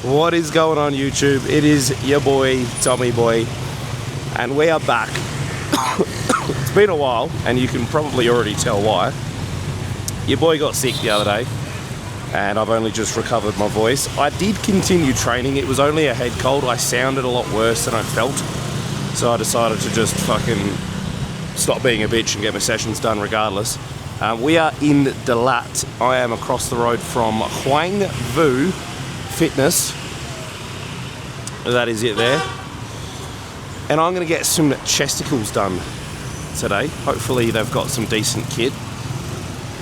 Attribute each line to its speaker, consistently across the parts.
Speaker 1: What is going on, YouTube? It is your boy, Tommy Boy, and we are back. It's been a while, and you can probably already tell why. Your boy got sick the other day, and I've only just recovered my voice. I did continue training. It was only a head cold. I sounded a lot worse than I felt, so I decided to just fucking stop being a bitch and get my sessions done regardless. We are in Dalat. I am across the road from Hoang Vu Fitness. That is it there. And I'm going to get some chesticles done today. Hopefully they've got some decent kit.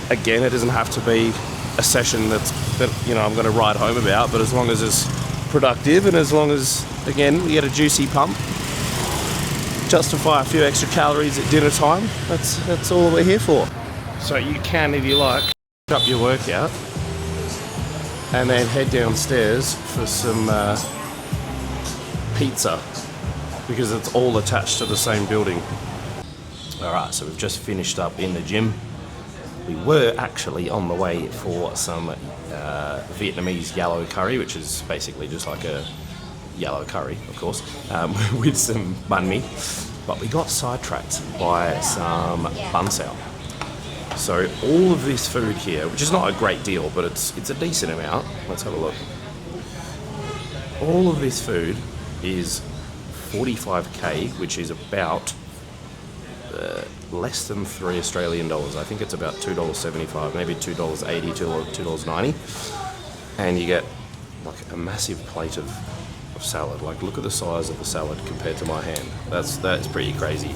Speaker 1: Again, it doesn't have to be a session that you know I'm going to ride home about, but as long as it's productive and as long as, again, we get a juicy pump, justify a few extra calories at dinner time, that's all we're here for. So you can, if you like, up your workout and then head downstairs for some pizza, because it's all attached to the same building. Alright, so we've just finished up in the gym. We were actually on the way for some Vietnamese yellow curry, which is basically just like a yellow curry, of course, with some banh mi. But we got sidetracked by some banh sao. So all of this food here, which is not a great deal, but it's a decent amount. Let's have a look. All of this food is 45k, which is about less than $3 Australian. I think it's about $2.75, maybe $2.80, $2.90. And you get like a massive plate of salad. Like, look at the size of the salad compared to my hand. That's pretty crazy.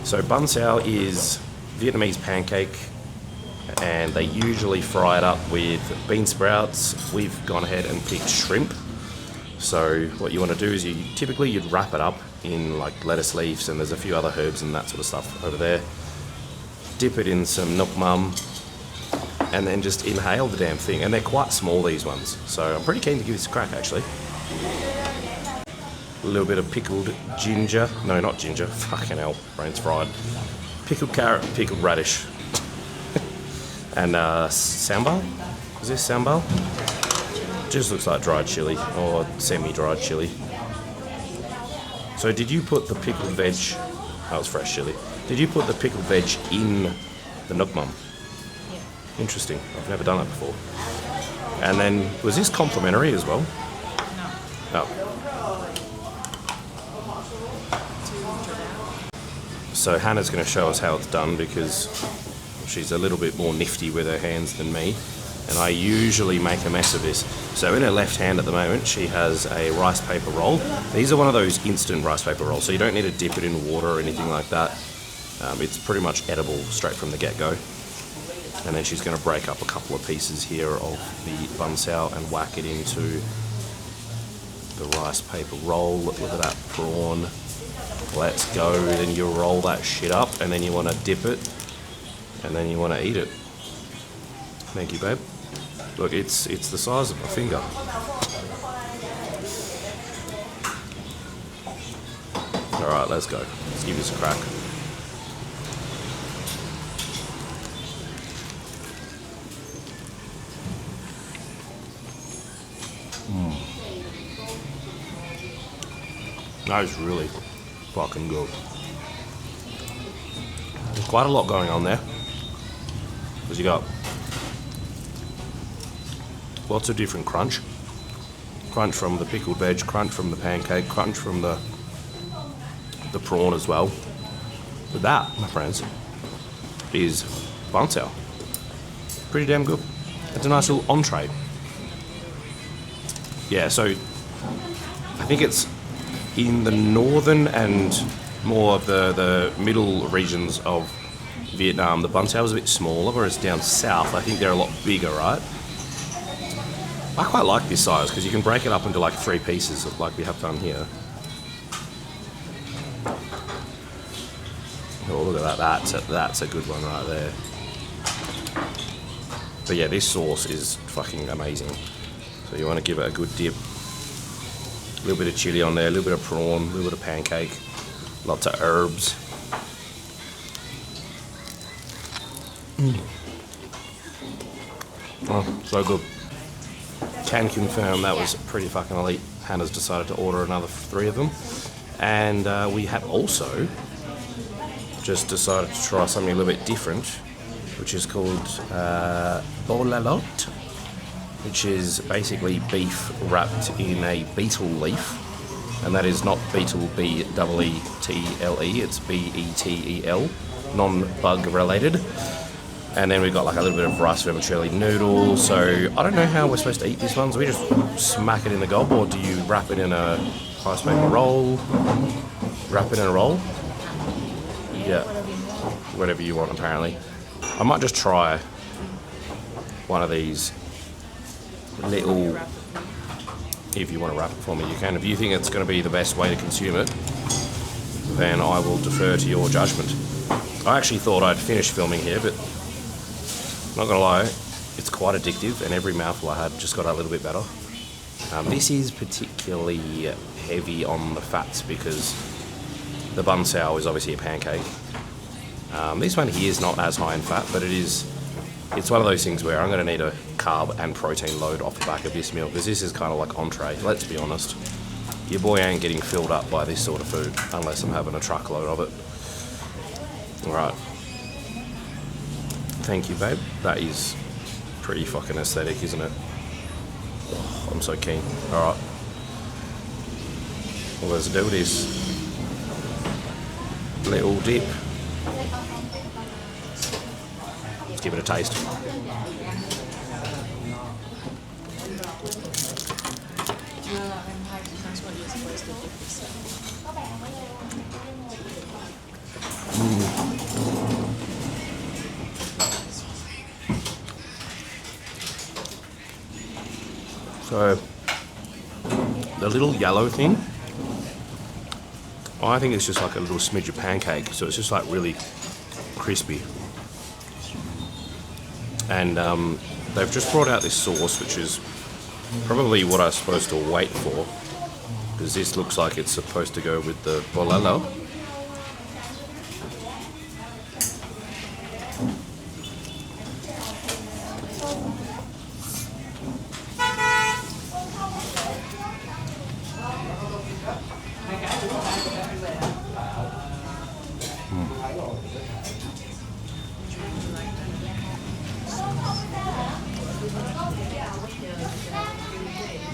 Speaker 1: So banh sao is Vietnamese pancake, and they usually fry it up with bean sprouts. We've gone ahead and picked shrimp. So what you want to do is you'd wrap it up in like lettuce leaves, and there's a few other herbs and that sort of stuff over there. Dip it in some nuoc mam, and then just inhale the damn thing. And they're quite small, these ones, so I'm pretty keen to give this a crack actually. A little bit of pickled ginger, no, not ginger, fucking hell, brain's fried. Pickled carrot, pickled radish, and sambal. Is this sambal? Just looks like dried chili or semi-dried chili. So did you put the pickled veg? That was fresh chili. Did you put the pickled veg in the nuoc mam?
Speaker 2: Yeah.
Speaker 1: Interesting. I've never done that before. And then was this complimentary as well?
Speaker 2: No.
Speaker 1: Oh. So Hannah's going to show us how it's done, because she's a little bit more nifty with her hands than me, and I usually make a mess of this. So in her left hand at the moment, she has a rice paper roll. These are one of those instant rice paper rolls, so you don't need to dip it in water or anything like that. It's pretty much edible straight from the get-go. And then she's going to break up a couple of pieces here of the banh sao and whack it into the rice paper roll. Look at that prawn. Let's go. Then you roll that shit up, and then you want to dip it, and then you want to eat it. Thank you, babe. Look, it's the size of my finger. All right, let's go. Let's give this a crack. That is really fucking good. There's quite a lot going on there, because you got lots of different crunch from the pickled veg, crunch from the pancake, crunch from the prawn as well. But that, my friends, is banh sao. Pretty damn good. It's a nice little entree. Yeah, so I think it's in the northern and more of the middle regions of Vietnam, the banh sao is a bit smaller, whereas down south, I think they're a lot bigger, right? I quite like this size, because you can break it up into like 3 pieces, like we have done here. Oh, look at that. That's a good one right there. But yeah, this sauce is fucking amazing. So you want to give it a good dip. A little bit of chili on there, a little bit of prawn, a little bit of pancake, lots of herbs. Oh, so good. can confirm that was pretty fucking elite. Hannah's decided to order another 3 of them. And we had also just decided to try something a little bit different, which is called bolalot, which is basically beef wrapped in a betel leaf. And that is not betel, B-E-E-T-L-E, it's B-E-T-E-L, non-bug related. And then we've got like a little bit of rice vermicelli noodles. So I don't know how we're supposed to eat these ones. Do we just smack it in the gob, or do you wrap it in a rice paper roll? Wrap it in a roll? Yeah, whatever you want apparently. I might just try one of these little, if you want to wrap it for me, you can. If you think it's going to be the best way to consume it, then I will defer to your judgment. I actually thought I'd finish filming here, but not going to lie, it's quite addictive, and every mouthful I had just got a little bit better. This is particularly heavy on the fats because the bun sao is obviously a pancake. This one here is not as high in fat, but it's one of those things where I'm going to need a carb and protein load off the back of this meal, because this is kind of like entree, let's be honest. Your boy ain't getting filled up by this sort of food unless I'm having a truckload of it. Alright. Thank you, babe. That is pretty fucking aesthetic, isn't it? Oh, I'm so keen. Alright. Well, let's do this. Little dip. Let's give it a taste. So, the little yellow thing, I think it's just like a little smidge of pancake, so it's just like really crispy. And they've just brought out this sauce, which is probably what I was supposed to wait for, because this looks like it's supposed to go with the bolalo.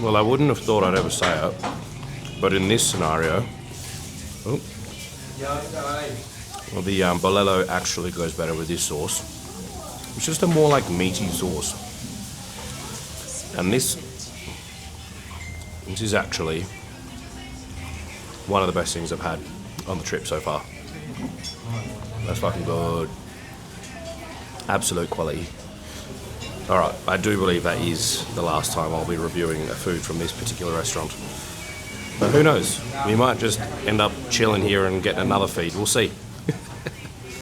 Speaker 1: Well, I wouldn't have thought I'd ever say it, but in this scenario, well, the bolelo actually goes better with this sauce. It's just a more like meaty sauce. And this is actually one of the best things I've had on the trip so far. That's fucking good. Absolute quality. Alright, I do believe that is the last time I'll be reviewing a food from this particular restaurant. But who knows? We might just end up chilling here and getting another feed. We'll see.